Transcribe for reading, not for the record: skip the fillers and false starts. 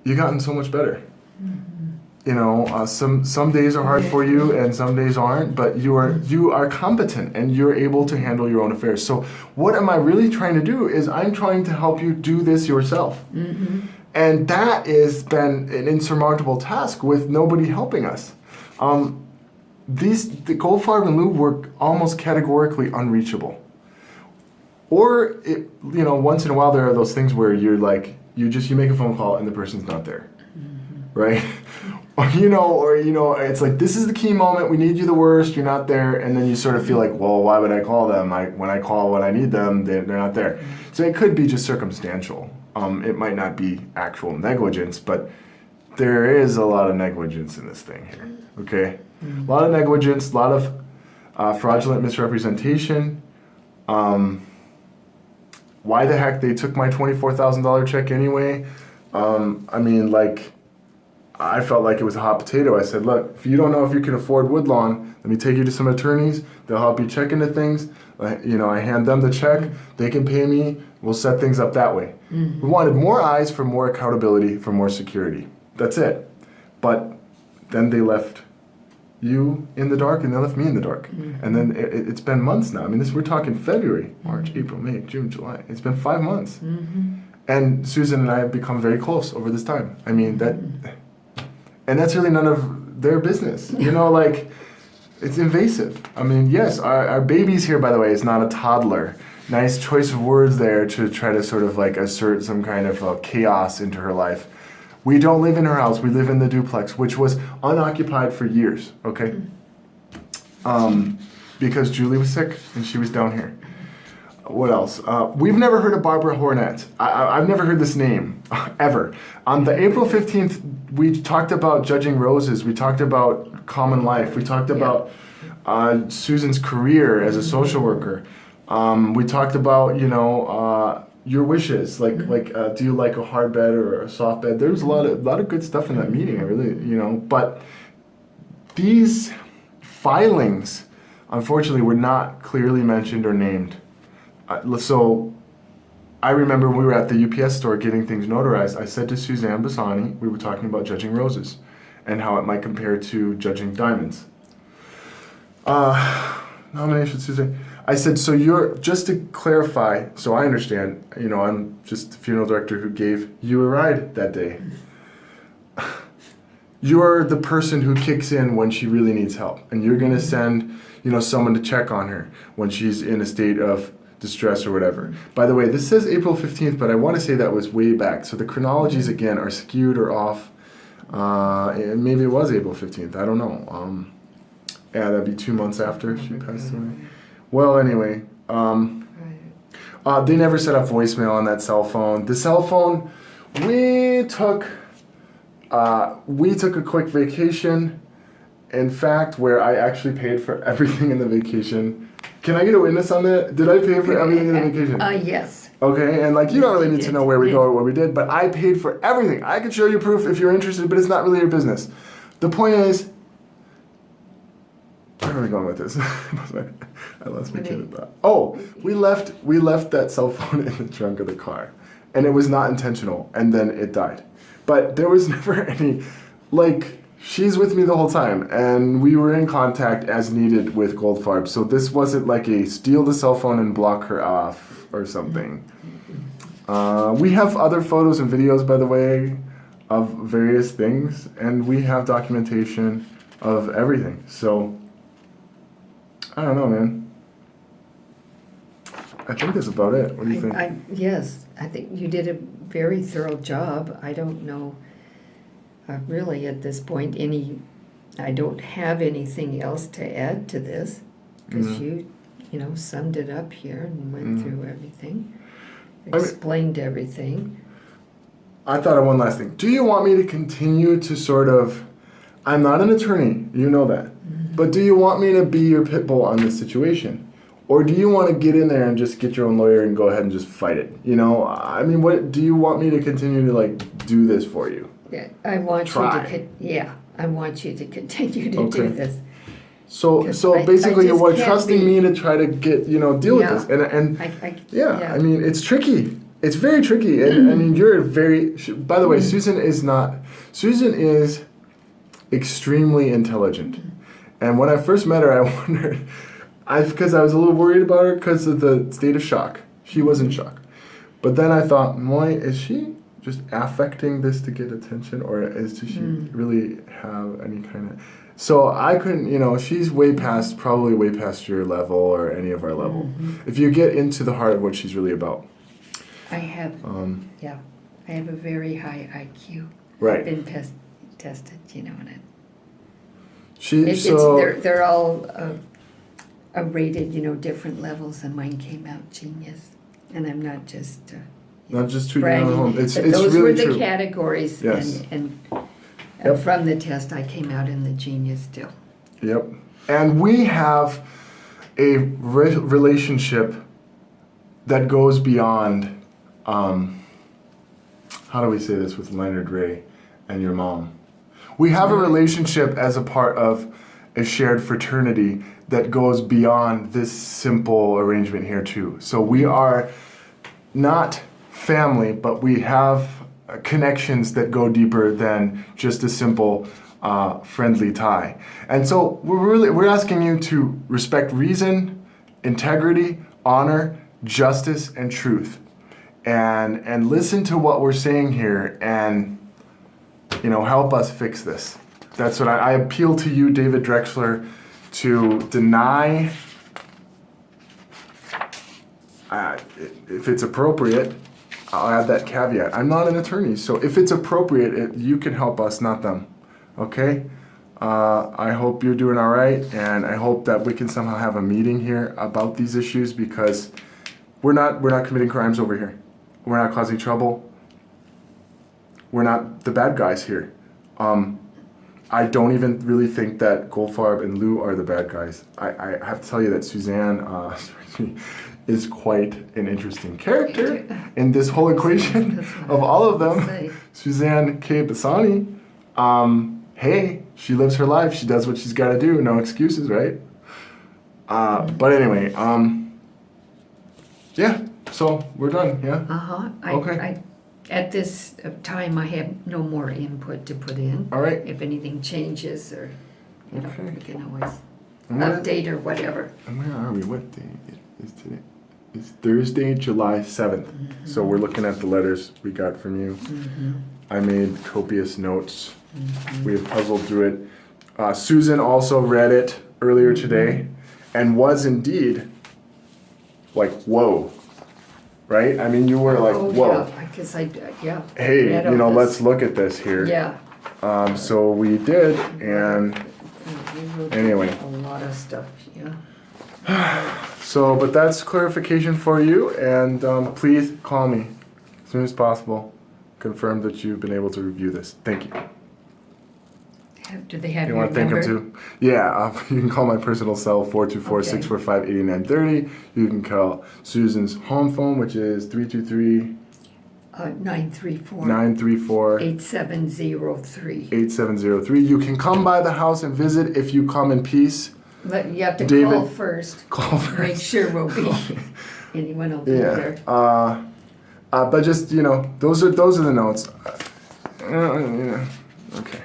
you've gotten so much better. You know, some days are hard for you and some days aren't, but you are competent and you're able to handle your own affairs. So what am I really trying to do is I'm trying to help you do this yourself. And that has been an insurmountable task with nobody helping us. The Goldfarb and Lube were almost categorically unreachable. Or, once in a while there are those things where you're like, you make a phone call and the person's not there, right? Or it's like, this is the key moment, we need you the worst, you're not there, and then you sort of feel like, well, why would I call them? When I call when I need them, they're not there. So it could be just circumstantial. It might not be actual negligence, but there is a lot of negligence in this thing here, okay? A lot of negligence, a lot of fraudulent misrepresentation. Why the heck they took my $24,000 check anyway? I felt like it was a hot potato. I said, look, if you don't know if you can afford Woodlawn, let me take you to some attorneys. They'll help you check into things. I hand them the check. They can pay me. We'll set things up that way. We wanted more eyes for more accountability, for more security. That's it. But then they left you in the dark and they left me in the dark. And then it's been months now. I mean, we're talking February, March, April, May, June, July. It's been 5 months. And Susan and I have become very close over this time. I mean, and that's really none of their business. It's invasive. I mean, yes, our baby's here, by the way, is not a toddler. Nice choice of words there to try to sort of assert some kind of chaos into her life. We don't live in her house. We live in the duplex, which was unoccupied for years, okay? Because Julie was sick and she was down here. What else? We've never heard of Barbara Hornet. I've never heard this name, ever. On the April 15th, we talked about judging roses. We talked about common life. We talked about Susan's career as a social worker. We talked about, your wishes, do you like a hard bed or a soft bed? There was a lot of good stuff in that meeting, I really, but these filings, unfortunately, were not clearly mentioned or named. So I remember when we were at the UPS store getting things notarized, I said to Suzanne Bassani, we were talking about judging roses and how it might compare to judging diamonds. Nomination, Suzanne. I said, so just to clarify, so I understand, I'm just the funeral director who gave you a ride that day. You're the person who kicks in when she really needs help. And you're going to send, someone to check on her when she's in a state of distress or whatever. By the way, this says April 15th, but I want to say that was way back. So the chronologies, again, are skewed or off. And maybe it was April 15th. I don't know. That'd be 2 months after she passed away. Well, anyway, they never set up voicemail on that cell phone. The cell phone, we took a quick vacation, in fact, where I actually paid for everything in the vacation. Can I get a witness on that? Did I pay for everything in the vacation? Yes. Okay, and you don't really need to know where we go or what we did, but I paid for everything. I could show you proof if you're interested, but it's not really your business. The point is, where are we going with this? I lost my train of thought. Oh, we left that cell phone in the trunk of the car, and it was not intentional, and then it died. But there was never any, she's with me the whole time, and we were in contact as needed with Goldfarb, so this wasn't like a steal the cell phone and block her off or something. We have other photos and videos, by the way, of various things, and we have documentation of everything, so I don't know, man. I think that's about it. What do you think? Yes, I think you did a very thorough job. I don't know, really, at this point, I don't have anything else to add to this, because you summed it up here and went through everything, explained everything. I thought of one last thing. Do you want me to continue to sort of, I'm not an attorney, you know that. But do you want me to be your pit bull on this situation? Or do you want to get in there and just get your own lawyer and go ahead and just fight it? What do you want me to continue to do this for you? Yeah, I want you to continue to do this. So basically you're trusting me to try to get, deal with this. And I mean, it's tricky. It's very tricky, and I mean, you're very. By the way, Susan is extremely intelligent, and when I first met her, I wondered, because I was a little worried about her because of the state of shock. She was in shock, but then I thought, Moy, is she just affecting this to get attention, or does she really have any kind of? So I couldn't, she's probably way past your level or any of our level. If you get into the heart of what she's really about. I have, I have a very high IQ. Right. I've been tested, and they're all rated, different levels, and mine came out genius. And I'm not just not just tooting bragging. on home. It's those really were the true. Categories, Yes. and from the test, I came out in the genius still. Yep. And we have a relationship that goes beyond. How do we say this with Leonard Ray and your mom? We have a relationship as a part of a shared fraternity that goes beyond this simple arrangement here too. So we are not family, but we have connections that go deeper than just a simple friendly tie. And so we're asking you to respect reason, integrity, honor, justice, and truth. And listen to what we're saying here and help us fix this. That's what I appeal to you, David Drexler, to deny, if it's appropriate. I'll add that caveat. I'm not an attorney, so if it's appropriate, you can help us, not them. Okay? I hope you're doing all right, and I hope that we can somehow have a meeting here about these issues, because we're not committing crimes over here. We're not causing trouble. We're not the bad guys here. I don't even really think that Goldfarb and Lou are the bad guys. I have to tell you that Suzanne is quite an interesting character in this whole equation of all of them. Suzanne K. Bassani, hey, she lives her life. She does what she's got to do. No excuses, right? But anyway, yeah, so we're done, yeah? Okay. At this time, I have no more input to put in. All right. If anything changes, or we can always And update or whatever. And where are we? What day is today? It's Thursday, July 7th. So we're looking at the letters we got from you. I made copious notes. We have puzzled through it. Susan also read it earlier today and was indeed like, whoa. Right? I mean, you were like, whoa. Yeah, because Hey, let's look at this here. Yeah. So we did, and anyway. A lot of stuff, yeah. So, but that's clarification for you, and please call me as soon as possible. Confirm that you've been able to review this. Thank you. Do they have You your want to thank number? them too? Yeah, you can call my personal cell, 424-645-8930. You can call Susan's home phone, which is 323... 934. 934... 8703. 8703. You can come by the house and visit if you come in peace. You have to David, call first. Call first. Make sure we'll be. Anyone will be there. But just, those are the notes. Okay.